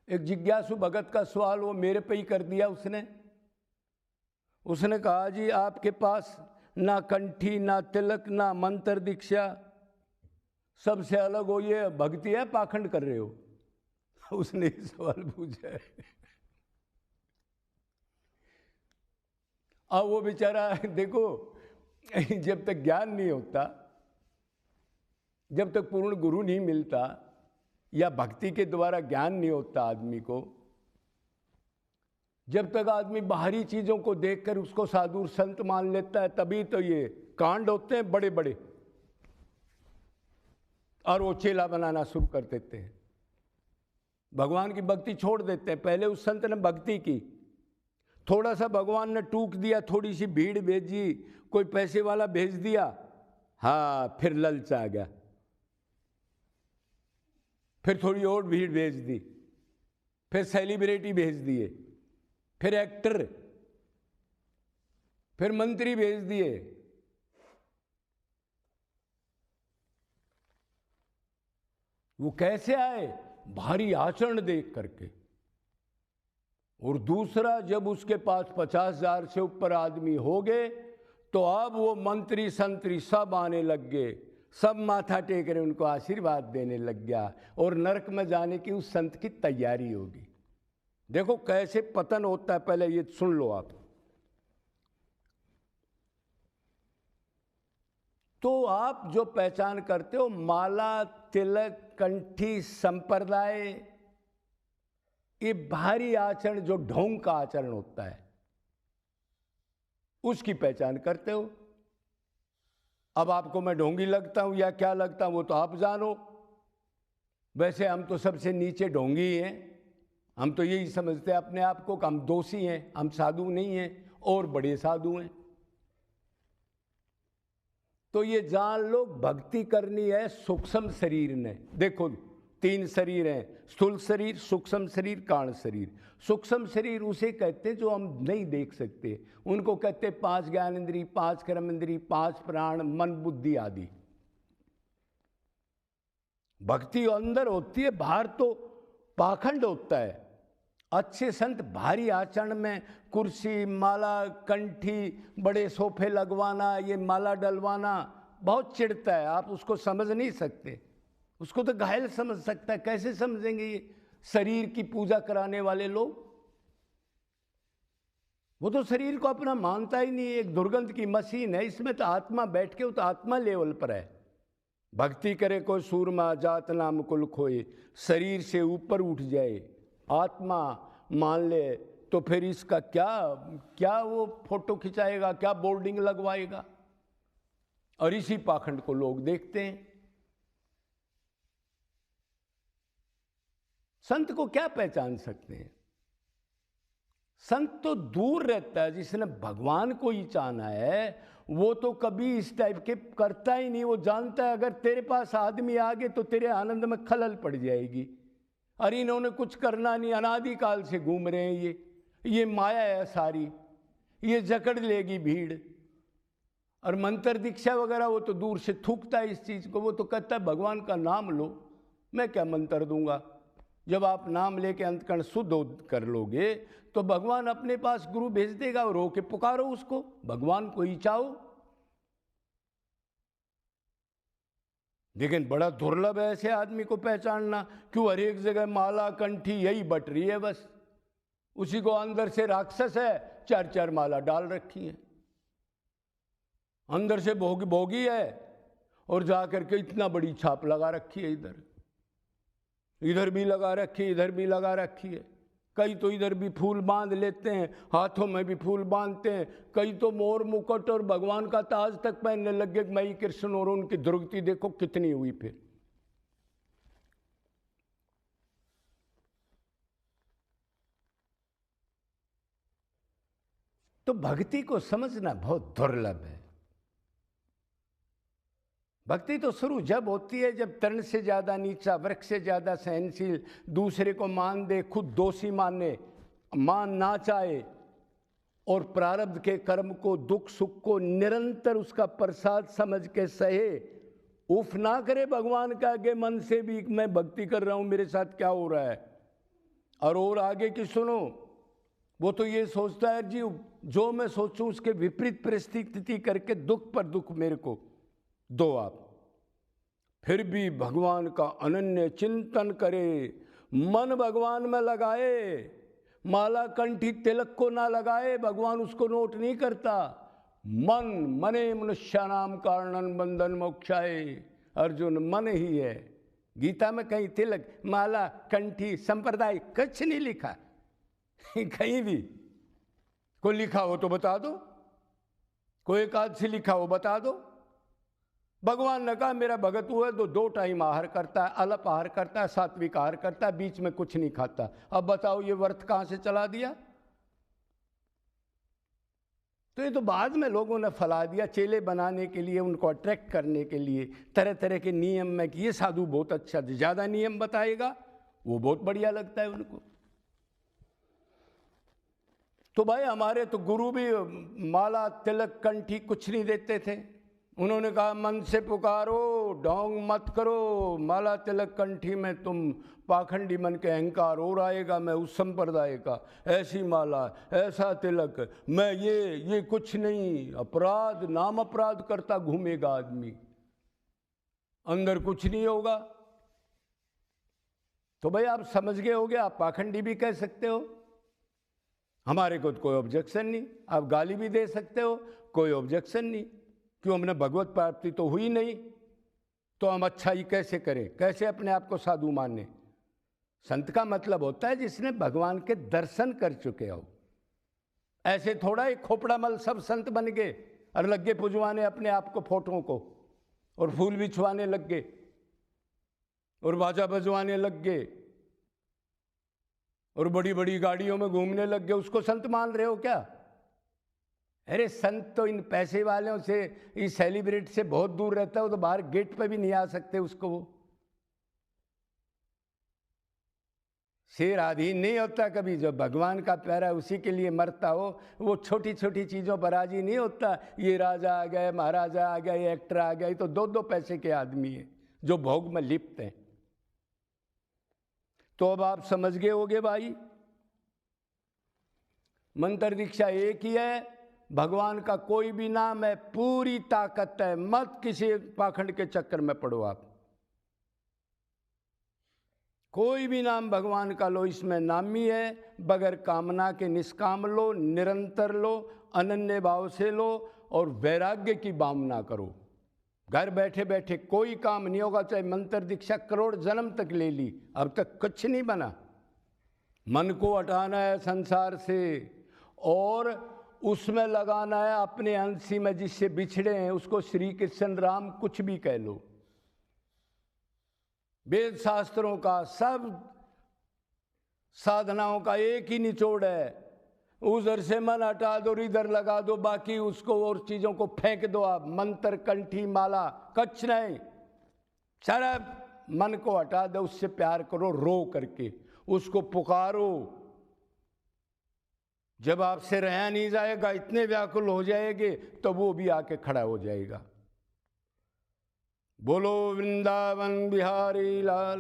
एक जिज्ञासु भगत का सवाल वो मेरे पे ही कर दिया उसने कहा जी आपके पास ना कंठी ना तिलक ना मंत्र दीक्षा, सबसे अलग हो ये भक्ति है, पाखंड कर रहे हो? उसने ये सवाल पूछा है। अब वो बेचारा देखो, जब तक ज्ञान नहीं होता, जब तक पूर्ण गुरु नहीं मिलता या भक्ति के द्वारा ज्ञान नहीं होता आदमी को, जब तक आदमी बाहरी चीजों को देखकर उसको साधु संत मान लेता है, तभी तो ये कांड होते हैं बड़े बड़े, और वो चेला बनाना शुरू कर देते हैं, भगवान की भक्ति छोड़ देते हैं। पहले उस संत ने भक्ति की, थोड़ा सा भगवान ने टूक दिया, थोड़ी सी भीड़ भेजी, कोई पैसे वाला भेज दिया, हाँ फिर ललच आ गया, फिर थोड़ी और भीड़ भेज दी, फिर सेलिब्रिटी भेज दिए, फिर एक्टर, फिर मंत्री भेज दिए। वो कैसे आए? भारी आचरण देख करके। और दूसरा, जब उसके पास 50,000 से ऊपर आदमी हो गए तो अब वो मंत्री संतरी सब आने लग गए, सब माथा टेक रहे, उनको आशीर्वाद देने लग गया, और नरक में जाने की उस संत की तैयारी होगी। देखो कैसे पतन होता है, पहले ये सुन लो आप। तो आप जो पहचान करते हो माला तिलक कंठी संप्रदाय, ये भारी आचरण जो ढोंग का आचरण होता है, उसकी पहचान करते हो। अब आपको मैं ढोंगी लगता हूं या क्या लगता हूं वो तो आप जानो। वैसे हम तो सबसे नीचे ढोंगी ही हैं, हम तो यही समझते हैं अपने आप को कि हम दोषी हैं, हम साधु नहीं हैं, और बड़े साधु हैं। तो ये जान लो, भक्ति करनी है सूक्ष्म शरीर ने। देखो 3 शरीर हैं, स्थूल शरीर, सूक्ष्म शरीर, कारण शरीर। सूक्ष्म शरीर उसे कहते हैं जो हम नहीं देख सकते, उनको कहते हैं 5 ज्ञानेंद्री, 5 कर्मेंद्री, 5 प्राण, मन बुद्धि आदि। भक्ति अंदर होती है, बाहर तो पाखंड होता है। अच्छे संत भारी आचरण में कुर्सी, माला, कंठी, बड़े सोफे लगवाना, ये माला डलवाना बहुत चिढ़ता है, आप उसको समझ नहीं सकते, उसको तो घायल समझ सकता है। कैसे समझेंगे ये शरीर की पूजा कराने वाले लोग? वो तो शरीर को अपना मानता ही नहीं, एक दुर्गंध की मशीन है, इसमें तो आत्मा बैठ के, वो तो आत्मा लेवल पर है। भक्ति करे कोई सूरमा, जात नाम कुल खोए, शरीर से ऊपर उठ जाए, आत्मा मान ले, तो फिर इसका क्या वो फोटो खिंचाएगा, क्या बोर्डिंग लगवाएगा? और इसी पाखंड को लोग देखते हैं। संत को क्या पहचान सकते हैं? संत तो दूर रहता है, जिसने भगवान को ही चाहना है वो तो कभी इस टाइप के करता ही नहीं। वो जानता है अगर तेरे पास आदमी आ गए तो तेरे आनंद में खलल पड़ जाएगी। अरे इन्होंने कुछ करना नहीं, अनादिकाल से घूम रहे हैं, ये माया है सारी, ये जकड़ लेगी भीड़। और मंत्र दीक्षा वगैरह वो तो दूर से थूकता है इस चीज़ को, वो तो कहता है भगवान का नाम लो, मैं क्या मंत्र दूंगा। जब आप नाम लेके अंतकरण शुद्ध कर लोगे तो भगवान अपने पास गुरु भेज देगा, और रो के पुकारो उसको, भगवान को ही चाहो। लेकिन बड़ा दुर्लभ है ऐसे आदमी को पहचानना। क्यों? हर एक जगह माला कंठी यही बट रही है बस, उसी को अंदर से राक्षस है, 4-4 माला डाल रखी है, अंदर से भोगी है, और जाकर के इतना बड़ी छाप लगा रखी है, इधर भी लगा रखी है, इधर भी लगा रखी है। कई तो इधर भी फूल बांध लेते हैं, हाथों में भी फूल बांधते हैं, कई तो मोर मुकुट और भगवान का ताज तक पहनने लगे। मई कृष्ण, और उनकी दुर्गति देखो कितनी हुई फिर। तो भक्ति को समझना बहुत दुर्लभ है। भक्ति तो शुरू जब होती है जब तृण से ज्यादा नीचा, वृक्ष से ज्यादा सहनशील, दूसरे को मान दे, खुद दोषी मान ना चाहे, और प्रारब्ध के कर्म को, दुख सुख को निरंतर उसका प्रसाद समझ के सहे, उफ ना करे भगवान का आगे मन से भी मैं भक्ति कर रहा हूं, मेरे साथ क्या हो रहा है। और आगे की सुनो, वो तो ये सोचता है जी जो मैं सोचूं उसके विपरीत परिस्थिति करके दुख पर दुख मेरे को दो आप। फिर भी भगवान का अनन्य चिंतन करे, मन भगवान में लगाए, माला कंठी तिलक को ना लगाए, भगवान उसको नोट नहीं करता। मन मने मनुष्याणाम कारणं बंधन मोक्षाय, अर्जुन मन ही है। गीता में कहीं तिलक माला कंठी संप्रदाय कुछ नहीं लिखा कहीं भी। कोई लिखा हो तो बता दो, कोई एकादशी लिखा हो बता दो। भगवान ने कहा मेरा भगत हुआ तो 2 टाइम आहार करता है, अल्प आहार करता है, सात्विक आहार करता है, बीच में कुछ नहीं खाता। अब बताओ ये व्रत कहां से चला दिया? तो ये तो बाद में लोगों ने फैला दिया चेले बनाने के लिए, उनको अट्रैक्ट करने के लिए तरह तरह के नियम में कि ये साधु बहुत अच्छा ज़्यादा नियम बताएगा, वो बहुत बढ़िया लगता है उनको। तो भाई हमारे तो गुरु भी माला तिलक कंठी कुछ नहीं देते थे। उन्होंने कहा मन से पुकारो, ढोंग मत करो, माला तिलक कंठी में तुम पाखंडी मन के अहंकार और आएगा, मैं उस संप्रदाय का, ऐसी माला ऐसा तिलक, मैं ये कुछ नहीं, अपराध नाम अपराध करता घूमेगा आदमी, अंदर कुछ नहीं होगा। तो भाई आप समझ गए होगे, आप पाखंडी भी कह सकते हो, हमारे को तो कोई ऑब्जेक्शन नहीं, आप गाली भी दे सकते हो, कोई ऑब्जेक्शन नहीं। क्यों? हमने भगवत प्राप्ति तो हुई नहीं, तो हम अच्छाई कैसे करें, कैसे अपने आप को साधु माने? संत का मतलब होता है जिसने भगवान के दर्शन कर चुके हो। ऐसे थोड़ा ही खोपड़ा मल सब संत बन गए और लग गए पुजवाने अपने आप को, फोटों को, और फूल बिछवाने लग गए और बाजा बजवाने लग गए और बड़ी बड़ी गाड़ियों में घूमने लग गए, उसको संत मान रहे हो क्या? अरे संत तो इन पैसे वालों से, इस सेलिब्रिटी से बहुत दूर रहता है, वो तो बाहर गेट पे भी नहीं आ सकते उसको। वो शेर आधीन नहीं होता कभी, जो भगवान का प्यारा उसी के लिए मरता हो, वो छोटी छोटी चीज़ों पर राजी नहीं होता। ये राजा आ गए, महाराजा आ गए, ये एक्टर आ गए, तो 2-2 पैसे के आदमी हैं जो भोग में लिप्त हैं। तो अब आप समझ गए होगे भाई, मंत्र दीक्षा एक ही है, भगवान का कोई भी नाम है, पूरी ताकत है, मत किसी पाखंड के चक्कर में पड़ो आप। कोई भी नाम भगवान का लो, इसमें नामी है, बगैर कामना के निष्काम लो, निरंतर लो, अनन्य भाव से लो और वैराग्य की भावना करो। घर बैठे बैठे कोई काम नहीं होगा, चाहे मंत्र दीक्षा करोड़ जन्म तक ले ली, अब तक कुछ नहीं बना। मन को हटाना है संसार से और उसमें लगाना है अपने अंशी में जिससे बिछड़े हैं, उसको श्री कृष्ण राम कुछ भी कह लो। वेद शास्त्रों का, सब साधनाओं का एक ही निचोड़ है, उधर से मन हटा दो, इधर लगा दो, बाकी उसको और चीजों को फेंक दो आप। मंत्र कंठी माला कुछ नहीं, सारा मन को हटा दो, उससे प्यार करो, रो करके उसको पुकारो। जब आपसे रहा नहीं जाएगा, इतने व्याकुल हो जाएंगे, तो वो भी आके खड़ा हो जाएगा। बोलो वृंदावन बिहारी लाल।